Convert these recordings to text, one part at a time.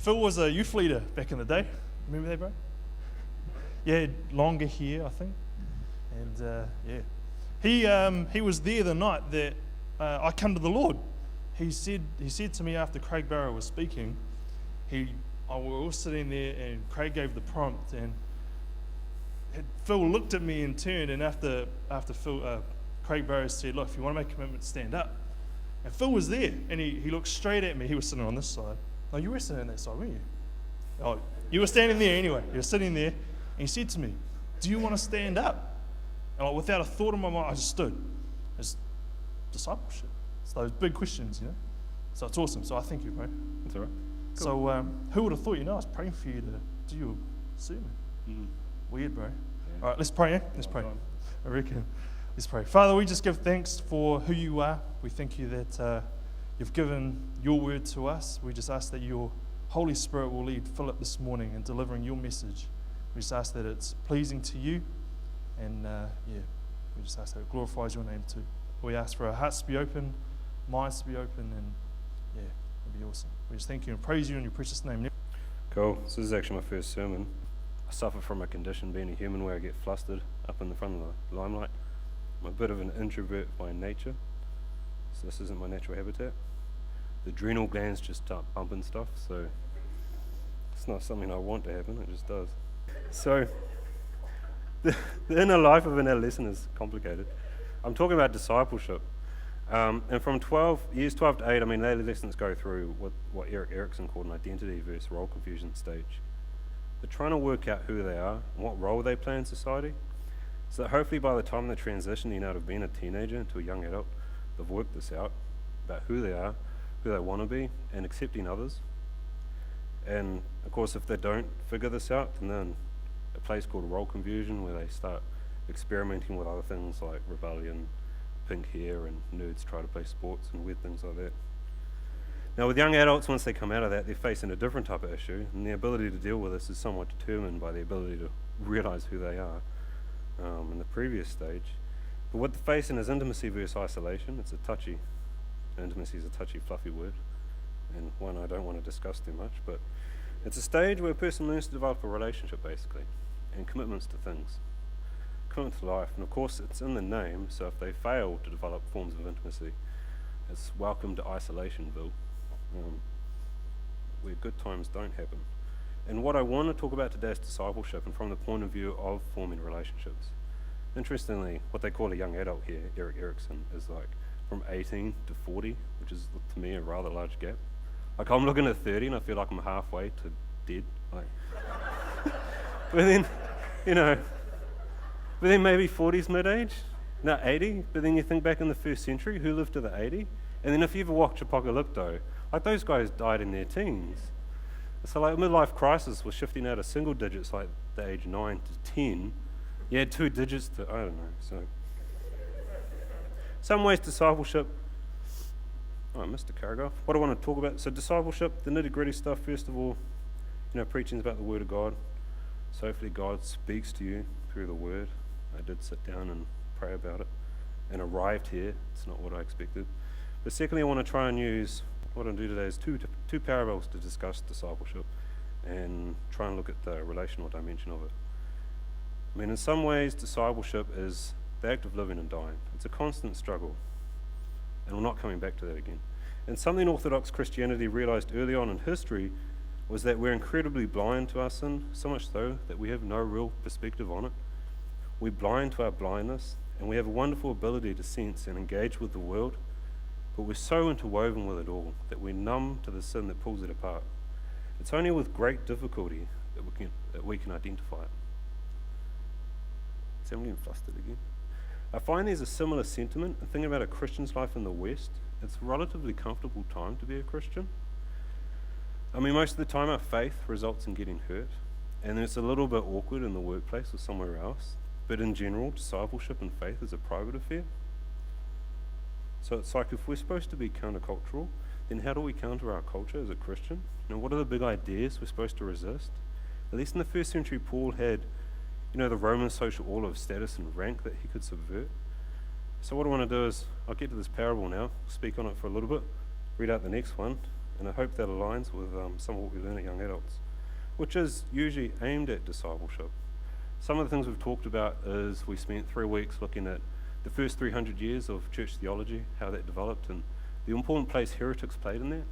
Phil was a youth leader back in the day. Remember that, bro? Yeah, he had longer hair, I think. And he was there the night that I come to the Lord. He said to me after Craig Barrow was speaking, we were all sitting there, and Craig gave the prompt, and Phil looked at me and turned, and after Craig Barrow said, look, if you want to make a commitment, stand up. And Phil was there, and he looked straight at me. He was sitting on this side. No, you were sitting on that side, weren't you? Oh, you were standing there anyway. You were sitting there, and he said to me, do you want to stand up? And without a thought in my mind, I just stood. It's discipleship. It's those big questions, So it's awesome. So I thank you, bro. That's all right. Cool. So who would have thought, I was praying for you to do your sermon. Weird, bro. Yeah. All right, let's pray, Let's pray. I reckon. Let's pray. Father, we just give thanks for who you are. We thank you that you've given your word to us. We just ask that your Holy Spirit will lead Philip this morning in delivering your message. We just ask that it's pleasing to you. And we just ask that it glorifies your name too. We ask for our hearts to be open, minds to be open, and it'd be awesome. We just thank you and praise you in your precious name. Cool. So this is actually my first sermon. I suffer from a condition, being a human, where I get flustered up in the front of the limelight. I'm a bit of an introvert by nature, so this isn't my natural habitat. The adrenal glands just start pumping stuff, so it's not something I want to happen, it just does. So, the inner life of an adolescent is complicated. I'm talking about discipleship. And from years 12 to 8, adolescents go through what Erik Erikson called an identity versus role confusion stage. They're trying to work out who they are and what role they play in society, so that hopefully by the time they're transitioning out of being a teenager into a young adult, they've worked this out about who they are, who they want to be, and accepting others. And of course, if they don't figure this out, then they're in a place called role confusion, where they start experimenting with other things like rebellion, pink hair, and nerds try to play sports and weird things like that. Now with young adults, once they come out of that, they're facing a different type of issue, and the ability to deal with this is somewhat determined by the ability to realize who they are in the previous stage. But what they're facing is intimacy versus isolation. Intimacy is a touchy, fluffy word, and one I don't want to discuss too much, but it's a stage where a person learns to develop a relationship, basically, and commitments to things. Commitment to life, and of course it's in the name, so if they fail to develop forms of intimacy, it's welcome to Isolationville, where good times don't happen. And what I want to talk about today is discipleship, and from the point of view of forming relationships. Interestingly, what they call a young adult here, Erik Erikson, is like from 18 to 40, which is to me a rather large gap. Like I'm looking at 30 and I feel like I'm halfway to dead. But then, but then maybe 40's mid-age, no 80, but then you think back in the first century, who lived to the 80? And then if you ever watch Apocalypto, those guys died in their teens. So midlife crisis was shifting out of single digits, like the age 9 to 10. You had 2 digits to, I don't know, so. Some ways discipleship, I missed a paragraph. What I want to talk about, so discipleship, the nitty-gritty stuff, first of all, preaching about the Word of God. So hopefully God speaks to you through the Word. I did sit down and pray about it and arrived here. It's not what I expected. But secondly, I want to try and use, what I'll do today is two parables to discuss discipleship and try and look at the relational dimension of it. In some ways, discipleship is the act of living and dying. It's a constant struggle, and we're not coming back to that again. And something Orthodox Christianity realized early on in history was that we're incredibly blind to our sin, so much so that we have no real perspective on it. We're blind to our blindness, and we have a wonderful ability to sense and engage with the world, but we're so interwoven with it all that we're numb to the sin that pulls it apart. It's only with great difficulty that we can identify it. See, I'm getting flustered again. I find there's a similar sentiment in thinking about a Christian's life in the West. It's a relatively comfortable time to be a Christian. Most of the time our faith results in getting hurt, and it's a little bit awkward in the workplace or somewhere else, but in general, discipleship and faith is a private affair. So it's like if we're supposed to be countercultural, then how do we counter our culture as a Christian? What are the big ideas we're supposed to resist? At least in the first century, Paul had the Roman social order of status and rank that he could subvert. So what I want to do is, I'll get to this parable now, speak on it for a little bit, read out the next one, and I hope that aligns with some of what we learn at Young Adults, which is usually aimed at discipleship. Some of the things we've talked about is we spent 3 weeks looking at the first 300 years of church theology, how that developed, and the important place heretics played in that.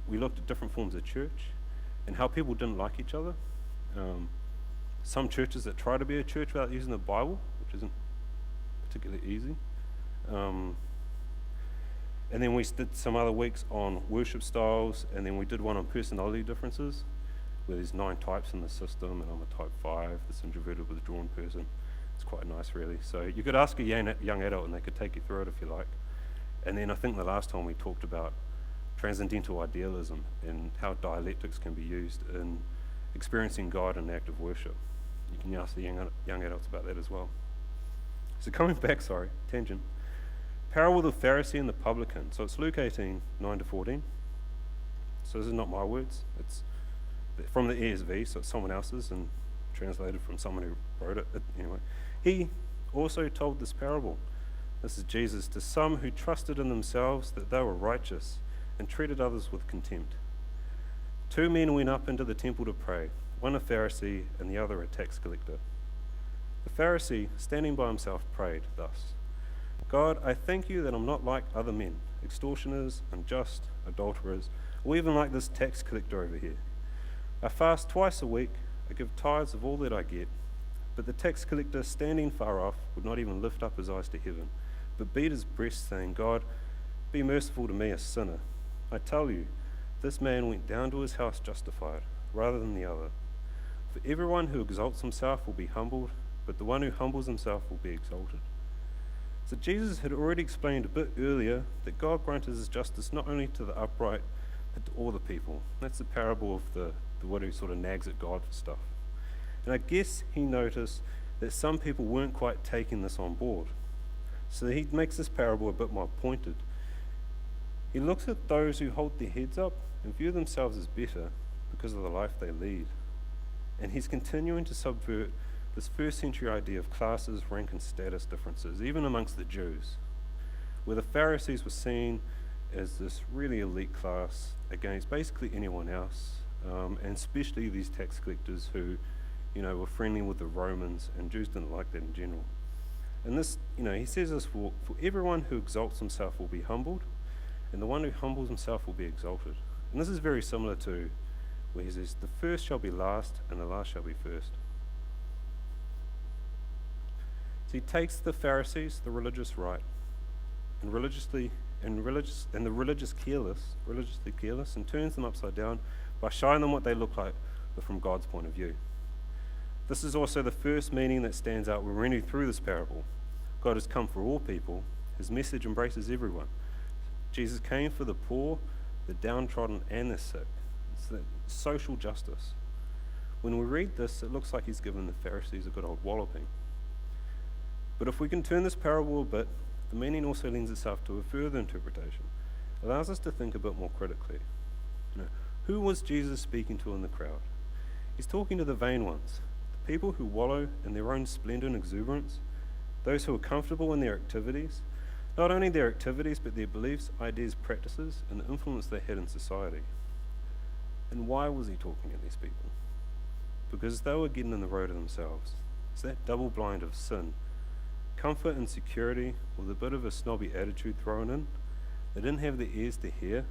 We looked at different forms of church and how people didn't like each other. Some churches that try to be a church without using the Bible, which isn't particularly easy. And then we did some other weeks on worship styles, and then we did one on personality differences, where there's 9 types in the system, and I'm a type 5, this introverted withdrawn person. It's quite nice, really. So you could ask a young adult, and they could take you through it if you like. And then I think the last time we talked about transcendental idealism and how dialectics can be used in experiencing God in active worship. You can ask the young adults about that as well. So coming back, tangent. Parable of the Pharisee and the publican. So it's Luke 18, 9-14. So this is not my words. It's from the ESV, so it's someone else's and translated from someone who wrote it. Anyway, he also told this parable. This is Jesus, to some who trusted in themselves that they were righteous and treated others with contempt. 2 men went up into the temple to pray, one a Pharisee and the other a tax collector. The Pharisee, standing by himself, prayed thus: God, I thank you that I'm not like other men, extortioners, unjust, adulterers, or even like this tax collector over here. I fast twice a week, I give tithes of all that I get. But the tax collector, standing far off, would not even lift up his eyes to heaven, but beat his breast, saying, God, be merciful to me, a sinner. I tell you, this man went down to his house justified, rather than the other. For everyone who exalts himself will be humbled, but the one who humbles himself will be exalted. So Jesus had already explained a bit earlier that God granted his justice not only to the upright, but to all the people. That's the parable of the one who sort of nags at God for stuff. And I guess he noticed that some people weren't quite taking this on board. So he makes this parable a bit more pointed. He looks at those who hold their heads up and view themselves as better because of the life they lead. And he's continuing to subvert this first century idea of classes, rank and status differences, even amongst the Jews, where the Pharisees were seen as this really elite class against basically anyone else, and especially these tax collectors who, were friendly with the Romans, and Jews didn't like that in general. And this, he says this, for everyone who exalts himself will be humbled, and the one who humbles himself will be exalted. And this is very similar to where he says, the first shall be last, and the last shall be first. So he takes the Pharisees, the religious right, and religiously careless, and turns them upside down by showing them what they look like, but from God's point of view. This is also the first meaning that stands out when reading through this parable. God has come for all people. His message embraces everyone. Jesus came for the poor, the downtrodden, and the sick. It's the social justice. When we read this, it looks like he's given the Pharisees a good old walloping. But if we can turn this parable a bit, the meaning also lends itself to a further interpretation. It allows us to think a bit more critically. Who was Jesus speaking to in the crowd? He's talking to the vain ones, the people who wallow in their own splendor and exuberance, those who are comfortable in their activities, not only their activities, but their beliefs, ideas, practices, and the influence they had in society. And why was he talking to these people? Because they were getting in the road of themselves. It's that double blind of sin, comfort and security with a bit of a snobby attitude thrown in. They didn't have the ears to hear.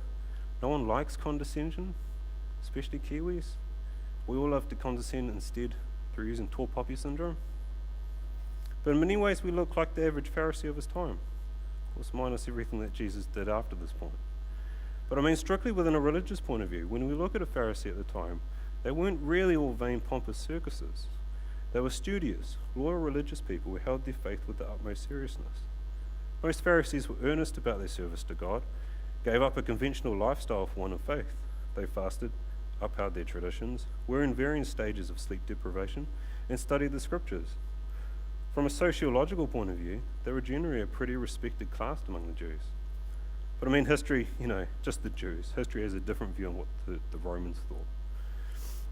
No one likes condescension, especially Kiwis. We all love to condescend instead through using tall poppy syndrome. But in many ways we look like the average Pharisee of his time. Of course, minus everything that Jesus did after this point. But strictly within a religious point of view, when we look at a Pharisee at the time, they weren't really all vain, pompous circuses. They were studious, loyal religious people who held their faith with the utmost seriousness. Most Pharisees were earnest about their service to God, gave up a conventional lifestyle for one of faith. They fasted, upheld their traditions, were in varying stages of sleep deprivation, and studied the scriptures. From a sociological point of view, they were generally a pretty respected class among the Jews. But history, just the Jews. History has a different view on what the Romans thought.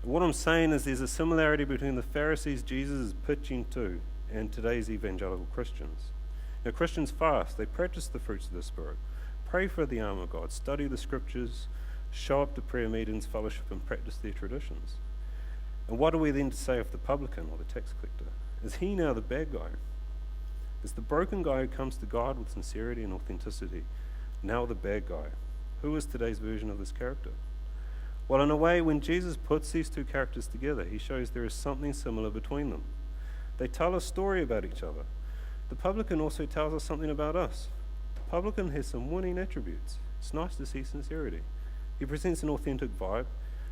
What I'm saying is there's a similarity between the Pharisees Jesus is pitching to and today's evangelical Christians. Christians fast, they practice the fruits of the Spirit, pray for the arm of God, study the scriptures, show up to prayer meetings, fellowship, and practice their traditions. And what are we then to say of the publican or the tax collector? Is he now the bad guy? Is the broken guy who comes to God with sincerity and authenticity now the bad guy? Who is today's version of this character? Well, in a way, when Jesus puts these two characters together, he shows there is something similar between them. They tell a story about each other. The publican also tells us something about us. The publican has some winning attributes. It's nice to see sincerity. He presents an authentic vibe.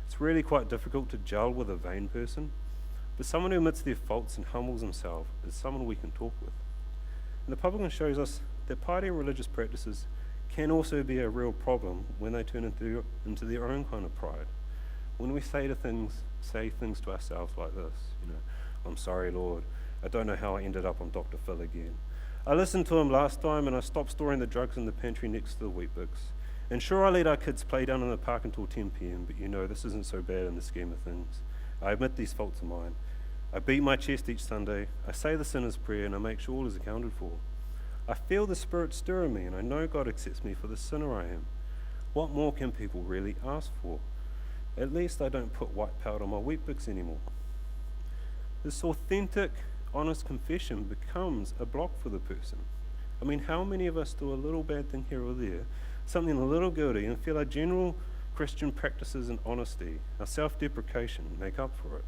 It's really quite difficult to gel with a vain person, but someone who admits their faults and humbles himself is someone we can talk with. And the publican shows us that piety and religious practices can also be a real problem when they turn into their own kind of pride. When we say things to ourselves like this, I'm sorry, Lord, I don't know how I ended up on Dr. Phil again. I listened to him last time and I stopped storing the drugs in the pantry next to the wheat bix. And sure, I let our kids play down in the park until 10 p.m, but this isn't so bad in the scheme of things. I admit these faults are mine. I beat my chest each Sunday, I say the sinner's prayer, and I make sure all is accounted for. I feel the Spirit stir in me, and I know God accepts me for the sinner I am. What more can people really ask for? At least I don't put white powder on my wheat bix anymore. This authentic, honest confession becomes a block for the person. I mean, how many of us do a little bad thing here or there, something a little guilty, and feel our general Christian practices and honesty, our self-deprecation, make up for it?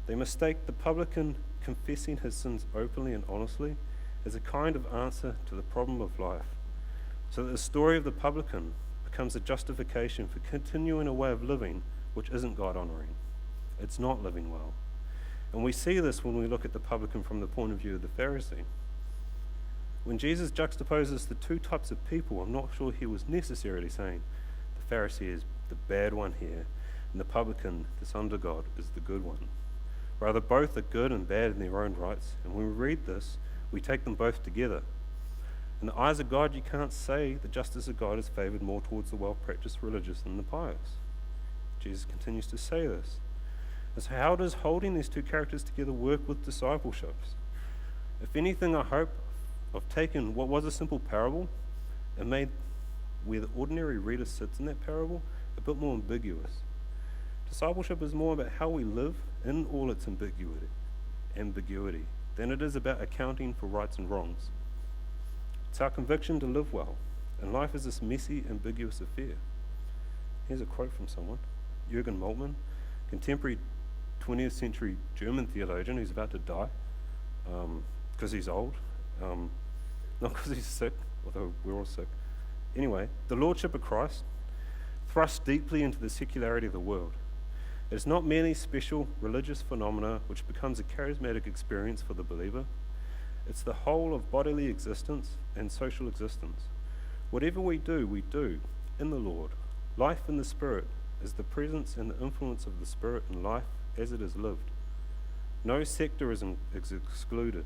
They mistake the publican confessing his sins openly and honestly as a kind of answer to the problem of life, so that the story of the publican becomes a justification for continuing a way of living which isn't God-honoring. It's not living well. And we see this when we look at the publican from the point of view of the Pharisee. When Jesus juxtaposes the two types of people, I'm not sure he was necessarily saying the Pharisee is the bad one here, and the publican, this under God, is the good one. Rather, both are good and bad in their own rights, and when we read this, we take them both together. In the eyes of God, you can't say the justice of God is favored more towards the well-practiced religious than the pious. Jesus continues to say this. And so how does holding these two characters together work with discipleships? If anything, I hope I've taken what was a simple parable and made where the ordinary reader sits in that parable a bit more ambiguous. Discipleship is more about how we live in all its ambiguity than it is about accounting for rights and wrongs. It's our conviction to live well, and life is this messy, ambiguous affair. Here's a quote from someone, Jürgen Moltmann, contemporary 20th century German theologian who's about to die because he's old, not because he's sick, although we're all sick. Anyway, the Lordship of Christ thrusts deeply into the secularity of the world. It is not merely special religious phenomena which becomes a charismatic experience for the believer. It's the whole of bodily existence and social existence. Whatever we do in the Lord. Life in the Spirit is the presence and the influence of the Spirit in life as it is lived. No sector is excluded.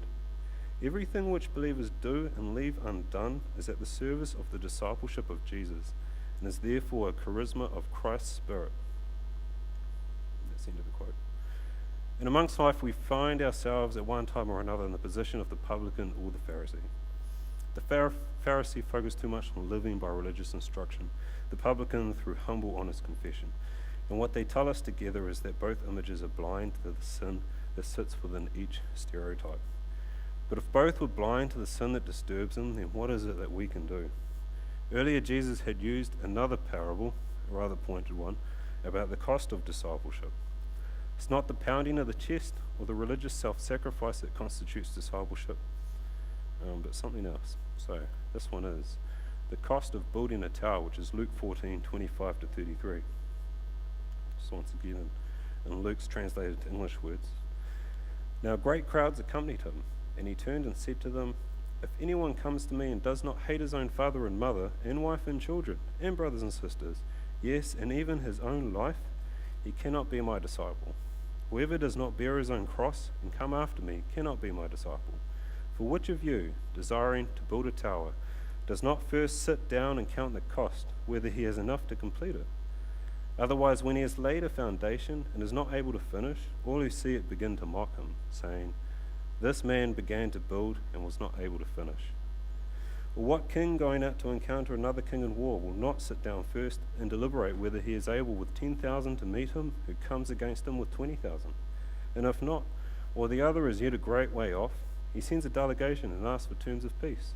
Everything which believers do and leave undone is at the service of the discipleship of Jesus and is therefore a charisma of Christ's Spirit. That's the end of the quote. And amongst life, we find ourselves at one time or another in the position of the publican or the Pharisee. The Pharisee focused too much on living by religious instruction, the publican through humble, honest confession. And what they tell us together is that both images are blind to the sin that sits within each stereotype. But if both were blind to the sin that disturbs them, then what is it that we can do? Earlier, Jesus had used another parable, a rather pointed one, about the cost of discipleship. It's not the pounding of the chest or the religious self-sacrifice that constitutes discipleship, but something else. So this one is the cost of building a tower, which is Luke 14:25 to 33. Just once again in Luke's translated to English words. Now great crowds accompanied him, and he turned and said to them, "If anyone comes to me and does not hate his own father and mother, and wife and children, and brothers and sisters, yes, and even his own life, he cannot be my disciple. Whoever does not bear his own cross and come after me cannot be my disciple. For which of you, desiring to build a tower, does not first sit down and count the cost, whether he has enough to complete it? Otherwise, when he has laid a foundation and is not able to finish, all who see it begin to mock him, saying, 'This man began to build and was not able to finish.' Or what king going out to encounter another king in war will not sit down first and deliberate whether he is able with 10,000 to meet him who comes against him with 20,000? And if not, or the other is yet a great way off, he sends a delegation and asks for terms of peace.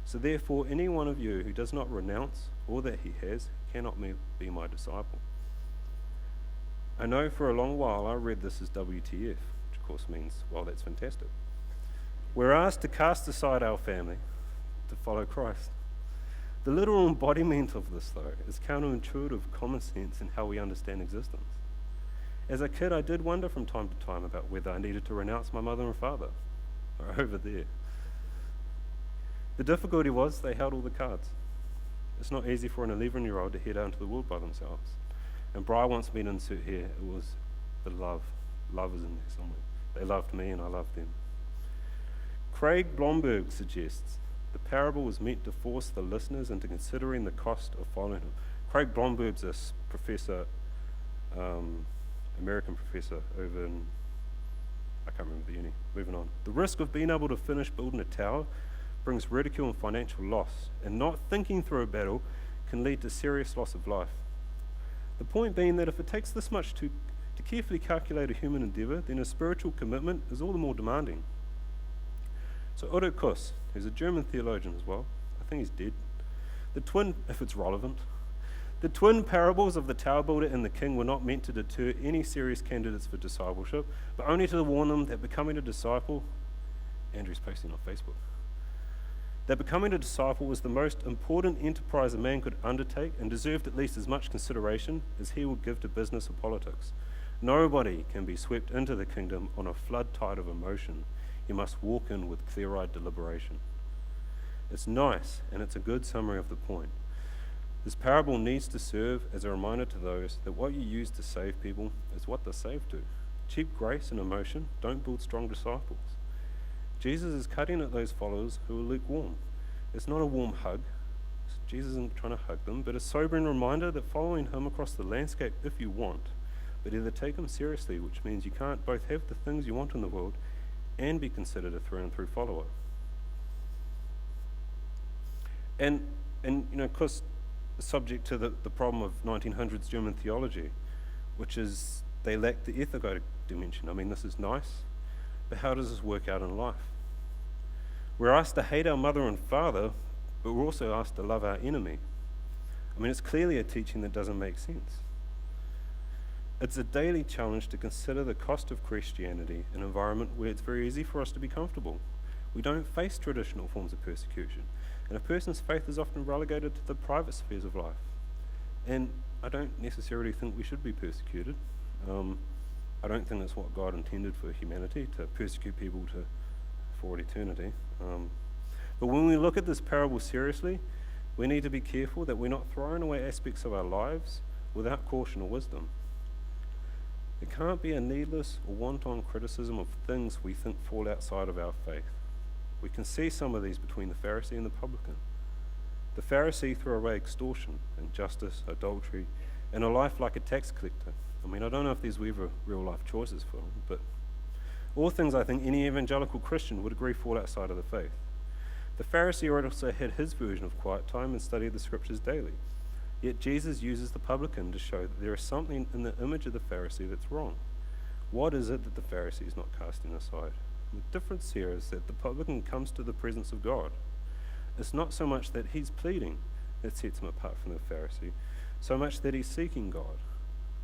So therefore, any one of you who does not renounce all that he has cannot be my disciple. I know for a long while I read this as WTF, which of course means, well, that's fantastic. We're asked to cast aside our family to follow Christ. The literal embodiment of this, though, is counterintuitive common sense in how we understand existence. As a kid, I did wonder from time to time about whether I needed to renounce my mother and father, or over there. The difficulty was they held all the cards. It's not easy for an 11-year-old to head out into the world by themselves. And Bri wants me to insert here, it was the love. Love is in there somewhere. They loved me and I loved them. Craig Blomberg suggests the parable was meant to force the listeners into considering the cost of following him. Craig Blomberg's a professor, American professor over in, I can't remember the uni, moving on. The risk of being able to finish building a tower brings ridicule and financial loss, and not thinking through a battle can lead to serious loss of life. The point being that if it takes this much to carefully calculate a human endeavour, then a spiritual commitment is all the more demanding. So Otto Kuss, who's a German theologian as well, I think he's dead, if it's relevant, the twin parables of the tower builder and the king were not meant to deter any serious candidates for discipleship, but only to warn them that becoming a disciple, Andrew's posting on Facebook, that becoming a disciple was the most important enterprise a man could undertake and deserved at least as much consideration as he would give to business or politics. Nobody can be swept into the kingdom on a flood tide of emotion. You must walk in with clear-eyed deliberation. It's nice, and it's a good summary of the point. This parable needs to serve as a reminder to those that what you use to save people is what they're saved to. Cheap grace and emotion don't build strong disciples. Jesus is cutting at those followers who are lukewarm. It's not a warm hug. Jesus isn't trying to hug them, but a sobering reminder that following him across the landscape if you want, but either take him seriously, which means you can't both have the things you want in the world and be considered a through and through follower. And you know, of course, subject to the problem of 1900s German theology, which is they lack the ethical dimension. I mean, this is nice, but how does this work out in life? We're asked to hate our mother and father, but we're also asked to love our enemy. I mean, it's clearly a teaching that doesn't make sense. It's a daily challenge to consider the cost of Christianity in an environment where it's very easy for us to be comfortable. We don't face traditional forms of persecution, and a person's faith is often relegated to the private spheres of life. And I don't necessarily think we should be persecuted. I don't think that's what God intended for humanity, to persecute people for eternity. But when we look at this parable seriously, we need to be careful that we're not throwing away aspects of our lives without caution or wisdom. It can't be a needless or wanton criticism of things we think fall outside of our faith. We can see some of these between the Pharisee and the publican. The Pharisee threw away extortion, injustice, adultery, and a life like a tax collector. I mean, I don't know if these were ever real-life choices for him, but all things I think any evangelical Christian would agree fall outside of the faith. The Pharisee also had his version of quiet time and studied the scriptures daily. Yet Jesus uses the publican to show that there is something in the image of the Pharisee that's wrong. What is it that the Pharisee is not casting aside? The difference here is that the publican comes to the presence of God. It's not so much that he's pleading that sets him apart from the Pharisee, so much that he's seeking God.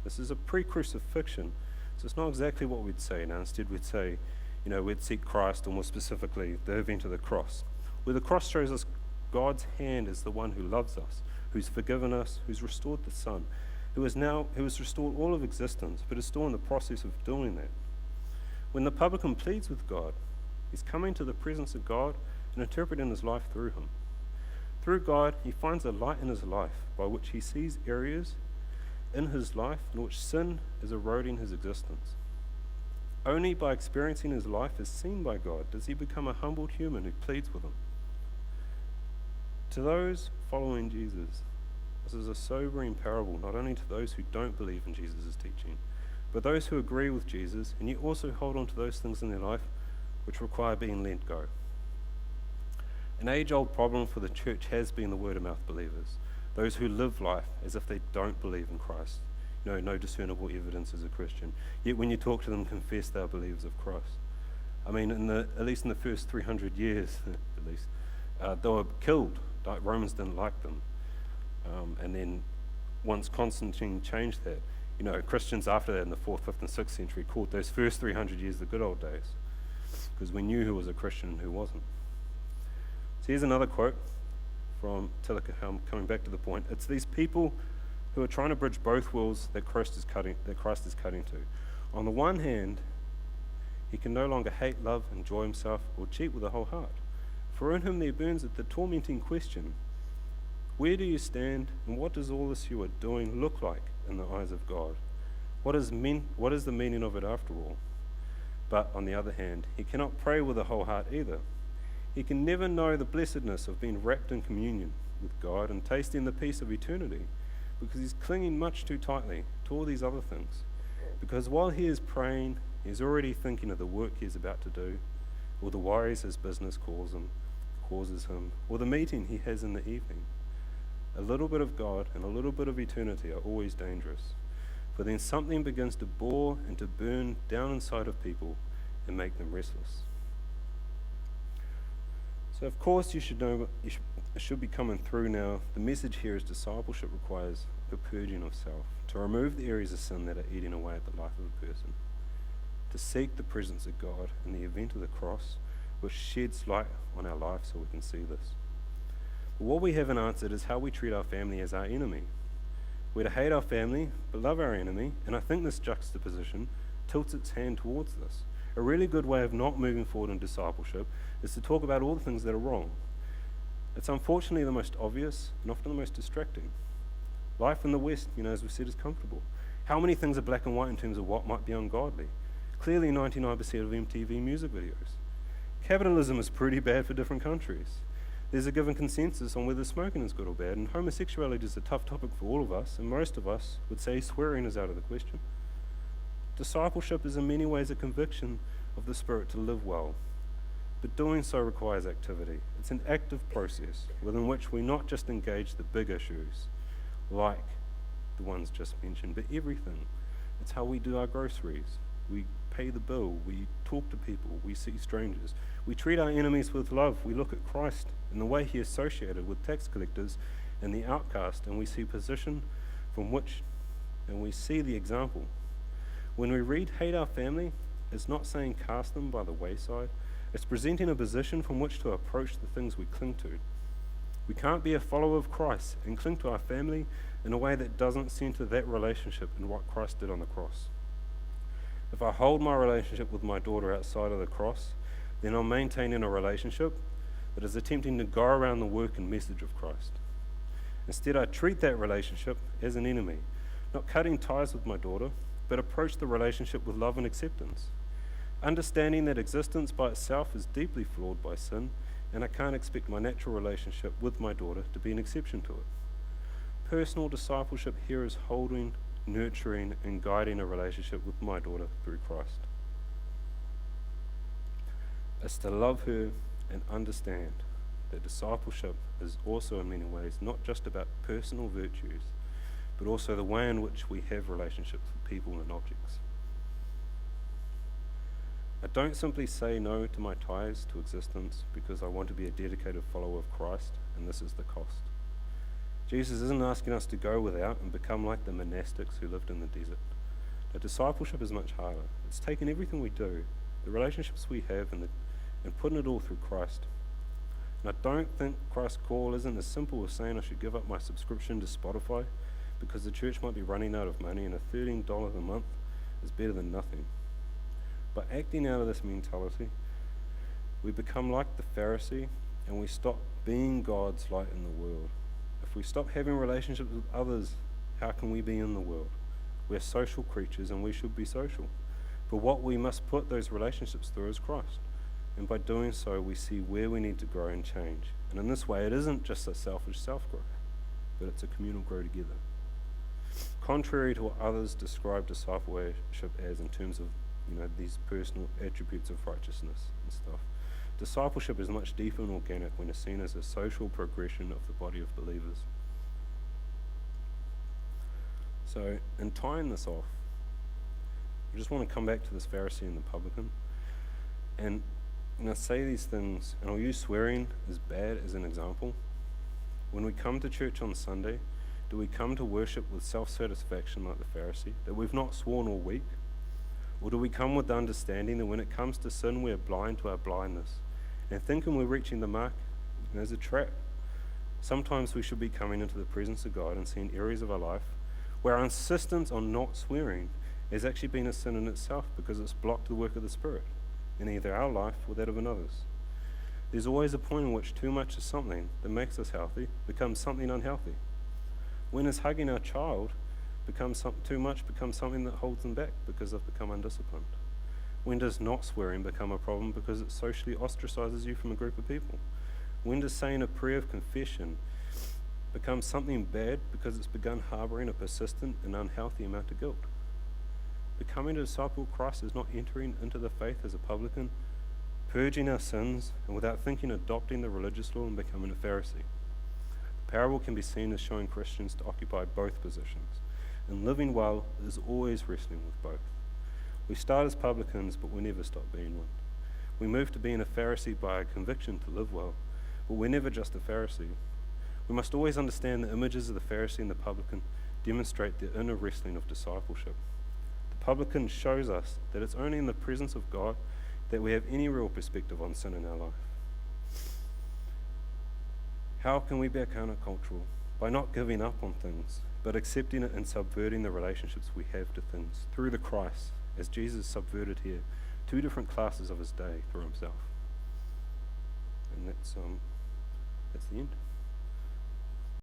This is a pre-crucifixion, so it's not exactly what we'd say now. Instead we'd say, we'd seek Christ, or more specifically, the event of the cross, where the cross shows us God's hand as the one who loves us, who's forgiven us, who's restored the Son, who has restored all of existence, but is still in the process of doing that. When the publican pleads with God, he's coming to the presence of God and interpreting his life through him. Through God, he finds a light in his life by which he sees areas in his life in which sin is eroding his existence. Only by experiencing his life as seen by God does he become a humbled human who pleads with him. To those following Jesus, this is a sobering parable, not only to those who don't believe in Jesus' teaching, but those who agree with Jesus and yet also hold on to those things in their life which require being let go. An age-old problem for the church has been the word-of-mouth believers, those who live life as if they don't believe in Christ. No discernible evidence as a Christian. Yet when you talk to them, confess they are believers of Christ. I mean, at least in the first 300 years, at least, they were killed. Romans didn't like them. And then once Constantine changed that, Christians after that in the 4th, 5th, and 6th century called those first 300 years the good old days, because we knew who was a Christian and who wasn't. So here's another quote from Tillicum, coming back to the point. It's these people who are trying to bridge both worlds that Christ is cutting to. On the one hand, he can no longer hate, love, enjoy himself, or cheat with a whole heart. For in him there burns the tormenting question, where do you stand, and what does all this you are doing look like in the eyes of God? What is the meaning of it after all? But on the other hand, he cannot pray with a whole heart either. He can never know the blessedness of being wrapped in communion with God and tasting the peace of eternity, because he's clinging much too tightly to all these other things. Because while he is praying, he's already thinking of the work he is about to do, or the worries his business causes him, or the meeting he has in the evening. A little bit of God and a little bit of eternity are always dangerous, for then something begins to bore and to burn down inside of people and make them restless. So of course you should know, it should be coming through now. The message here is discipleship requires a purging of self, to remove the areas of sin that are eating away at the life of a person, to seek the presence of God in the event of the cross, which sheds light on our life so we can see this. But what we haven't answered is how we treat our family as our enemy. We're to hate our family, but love our enemy, and I think this juxtaposition tilts its hand towards this. A really good way of not moving forward in discipleship is to talk about all the things that are wrong. It's unfortunately the most obvious and often the most distracting. Life in the West, as we've said, is comfortable. How many things are black and white in terms of what might be ungodly? Clearly 99% of MTV music videos. Capitalism is pretty bad for different countries. There's a given consensus on whether smoking is good or bad, and homosexuality is a tough topic for all of us, and most of us would say swearing is out of the question. Discipleship is in many ways a conviction of the Spirit to live well, but doing so requires activity. It's an active process within which we not just engage the big issues, like the ones just mentioned, but everything. It's how we do our groceries. We pay the bill, we talk to people, we see strangers. We treat our enemies with love. We look at Christ and the way he associated with tax collectors and the outcast, and we see position from which, and we see the example. When we read hate our family, it's not saying cast them by the wayside. It's presenting a position from which to approach the things we cling to. We can't be a follower of Christ and cling to our family in a way that doesn't center that relationship in what Christ did on the cross. If I hold my relationship with my daughter outside of the cross, then I'm maintaining a relationship that is attempting to go around the work and message of Christ. Instead, I treat that relationship as an enemy, not cutting ties with my daughter, but approach the relationship with love and acceptance, understanding that existence by itself is deeply flawed by sin, and I can't expect my natural relationship with my daughter to be an exception to it. Personal discipleship here is holding, nurturing, and guiding a relationship with my daughter through Christ. It's to love her and understand that discipleship is also in many ways not just about personal virtues, but also the way in which we have relationships with people and objects. I don't simply say no to my ties to existence because I want to be a dedicated follower of Christ, and this is the cost. Jesus isn't asking us to go without and become like the monastics who lived in the desert. Now, discipleship is much harder. It's taking everything we do, the relationships we have, and putting it all through Christ. And I don't think Christ's call isn't as simple as saying I should give up my subscription to Spotify because the church might be running out of money and a $13 a month is better than nothing. By acting out of this mentality, we become like the Pharisee and we stop being God's light in the world. If we stop having relationships with others, how can we be in the world? We're social creatures and we should be social. But what we must put those relationships through is Christ. And by doing so, we see where we need to grow and change. And in this way, it isn't just a selfish self-growth, but it's a communal grow together. Contrary to what others describe discipleship as in terms of these personal attributes of righteousness and stuff, Discipleship is much deeper and organic when it's seen as a social progression of the body of believers. So, in tying this off, I just want to come back to this Pharisee and the publican. And I say these things, and I'll use swearing as bad as an example. When we come to church on Sunday, do we come to worship with self-satisfaction like the Pharisee, that we've not sworn all week? Or do we come with the understanding that when it comes to sin, we're blind to our blindness, and thinking we're reaching the mark as a trap? Sometimes we should be coming into the presence of God and seeing areas of our life where our insistence on not swearing has actually been a sin in itself because it's blocked the work of the Spirit in either our life or that of another's. There's always a point in which too much of something that makes us healthy becomes something unhealthy. When is hugging our child too much becomes something that holds them back because they've become undisciplined? When does not swearing become a problem because it socially ostracizes you from a group of people? When does saying a prayer of confession become something bad because it's begun harboring a persistent and unhealthy amount of guilt? Becoming a disciple of Christ is not entering into the faith as a publican, purging our sins, and without thinking adopting the religious law and becoming a Pharisee. The parable can be seen as showing Christians to occupy both positions, and living well is always wrestling with both. We start as publicans, but we never stop being one. We move to being a Pharisee by a conviction to live well, but we're never just a Pharisee. We must always understand the images of the Pharisee and the publican demonstrate the inner wrestling of discipleship. The publican shows us that it's only in the presence of God that we have any real perspective on sin in our life. How can we be countercultural? By not giving up on things, but accepting it and subverting the relationships we have to things through the Christ, as Jesus subverted here two different classes of his day through himself. And that's the end.